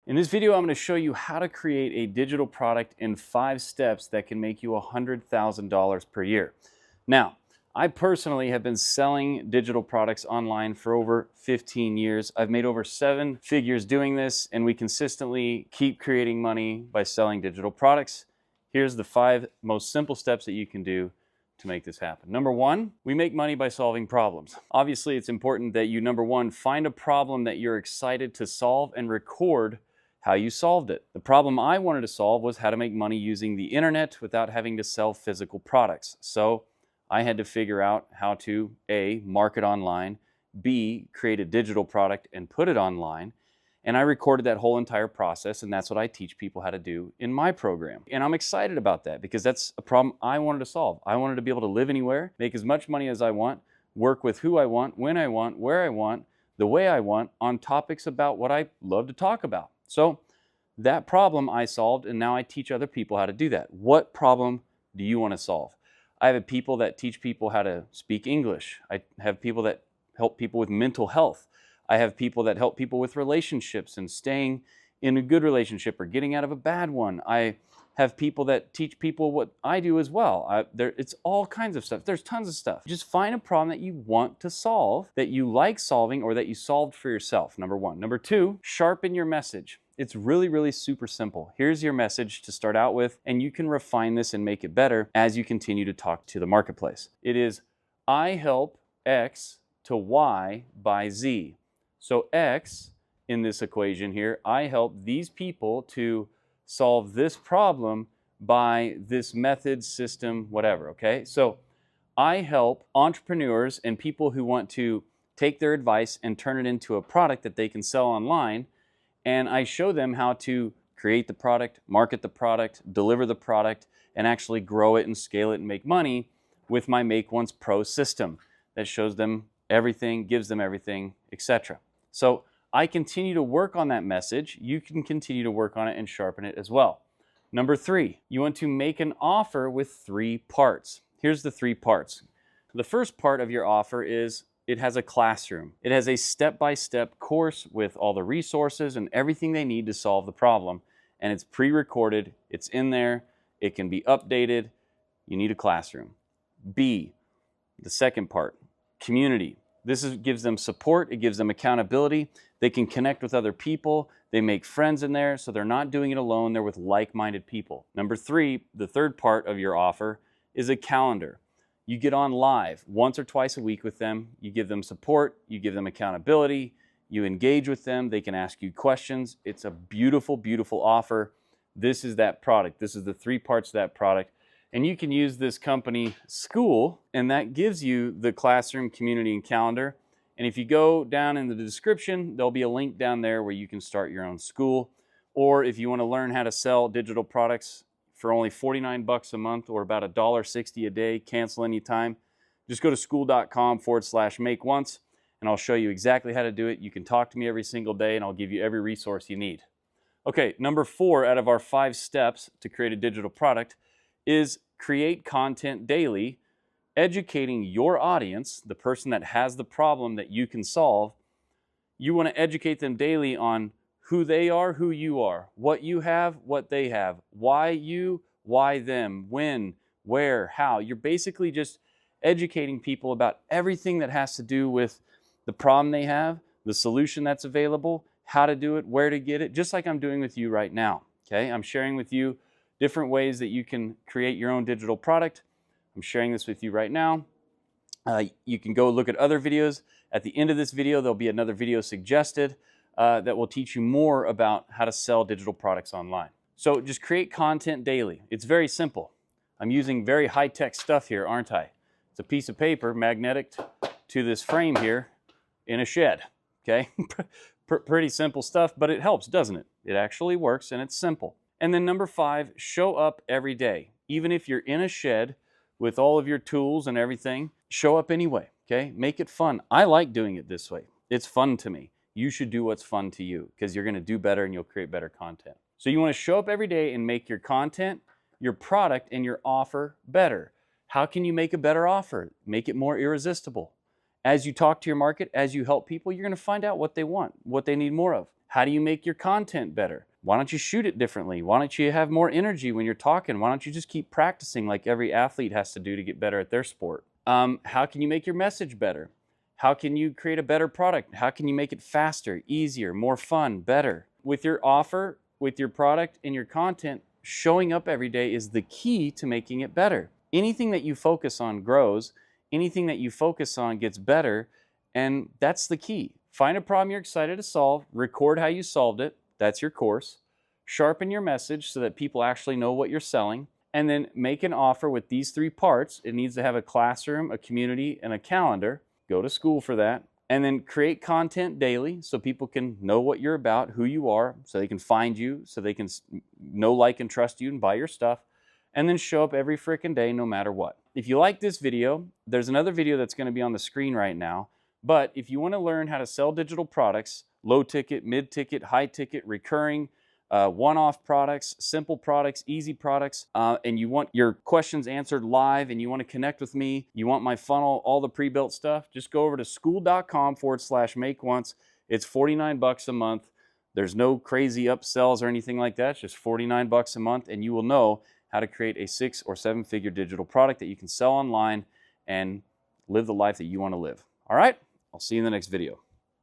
In this video, I'm going to show you how to create a digital product in 5 steps that can make you $100,000 per year. Now, I personally have been selling digital products online for over 15 years. I've made over 7 figures doing this, and we consistently keep creating money by selling digital products. Here's the 5 most simple steps that you can do to make this happen. Number 1, we make money by solving problems. Obviously, it's important that you, number 1, find a problem that you're excited to solve and record how you solved it. The problem I wanted to solve was how to make money using the internet without having to sell physical products. So I had to figure out how to A, market online, B, create a digital product and put it online. And I recorded that whole entire process, and that's what I teach people how to do in my program. And I'm excited about that because that's a problem I wanted to solve. I wanted to be able to live anywhere, make as much money as I want, work with who I want, when I want, where I want, the way I want, on topics about what I love to talk about. So that problem I solved, and now I teach other people how to do that. What problem do you want to solve? I have people that teach people how to speak English. I have people that help people with mental health. I have people that help people with relationships and staying in a good relationship or getting out of a bad one. I have people that teach people what I do as well. It's all kinds of stuff. There's tons of stuff. Just find a problem that you want to solve, that you like solving, or that you solved for yourself, number 1. Number 2, sharpen your message. It's really super simple. Here's your message to start out with, and you can refine this and make it better as you continue to talk to the marketplace. It is, I help X to Y by Z. So X in this equation here, I help these people to solve this problem by this method, system, whatever, okay? So I help entrepreneurs and people who want to take their advice and turn it into a product that they can sell online, and I show them how to create the product, market the product, deliver the product, and actually grow it and scale it and make money with my Make Once Pro system that shows them everything, gives them everything, etc. So I continue to work on that message. You can continue to work on it and sharpen it as well. Number 3, you want to make an offer with 3 parts. Here's the 3 parts. The first part of your offer is it has a classroom. It has a step-by-step course with all the resources and everything they need to solve the problem. And it's pre-recorded, it's in there, it can be updated. You need a classroom. B, the second part, community. This gives them support, it gives them accountability. They can connect with other people. They make friends in there, so they're not doing it alone. They're with like-minded people. Number 3, the third part of your offer is a calendar. You get on live once or twice a week with them. You give them support. You give them accountability. You engage with them. They can ask you questions. It's a beautiful, beautiful offer. This is that product. This is the 3 parts of that product. And you can use this company, Skool, and that gives you the classroom, community, and calendar. And if you go down in the description, there'll be a link down there where you can start your own school. Or if you want to learn how to sell digital products for only $49 a month or about $1.60 a day, cancel anytime, just go to skool.com/makeonce, and I'll show you exactly how to do it. You can talk to me every single day, and I'll give you every resource you need. Okay, number 4 out of our 5 steps to create a digital product is create content daily, educating your audience, the person that has the problem that you can solve. You want to educate them daily on who they are, who you are, what you have, what they have, why you, why them, when, where, how. You're basically just educating people about everything that has to do with the problem they have, the solution that's available, how to do it, where to get it, just like I'm doing with you right now. Okay, I'm sharing with you different ways that you can create your own digital product. I'm sharing this with you right now. You can go look at other videos. At the end of this video, there'll be another video suggested that will teach you more about how to sell digital products online. So just create content daily. It's very simple. I'm using very high-tech stuff here, aren't I? It's a piece of paper magnetic to this frame here in a shed, okay? Pretty simple stuff, but it helps, doesn't it? It actually works, and it's simple. And then number 5, show up every day. Even if you're in a shed with all of your tools and everything, show up anyway, okay? Make it fun. I like doing it this way. It's fun to me. You should do what's fun to you because you're going to do better and you'll create better content. So you want to show up every day and make your content, your product, and your offer better. How can you make a better offer? Make it more irresistible. As you talk to your market, as you help people, you're going to find out what they want, what they need more of. How do you make your content better? Why don't you shoot it differently? Why don't you have more energy when you're talking? Why don't you just keep practicing like every athlete has to do to get better at their sport? How can you make your message better? How can you create a better product? How can you make it faster, easier, more fun, better? With your offer, with your product, and your content, showing up every day is the key to making it better. Anything that you focus on grows. Anything that you focus on gets better, and that's the key. Find a problem you're excited to solve, record how you solved it, that's your course, sharpen your message so that people actually know what you're selling, and then make an offer with these 3 parts. It needs to have a classroom, a community, and a calendar. Go to Skool for that. And then create content daily so people can know what you're about, who you are, so they can find you, so they can know, like, and trust you and buy your stuff. And then show up every freaking day no matter what. If you like this video, there's another video that's going to be on the screen right now. But if you want to learn how to sell digital products, low ticket, mid ticket, high ticket, recurring, one-off products, simple products, easy products, and you want your questions answered live and you want to connect with me, you want my funnel, all the pre-built stuff, just go over to skool.com/makeonce. It's $49 a month. There's no crazy upsells or anything like that. It's just $49 a month, and you will know how to create a 6- or 7-figure digital product that you can sell online and live the life that you want to live. All right, I'll see you in the next video.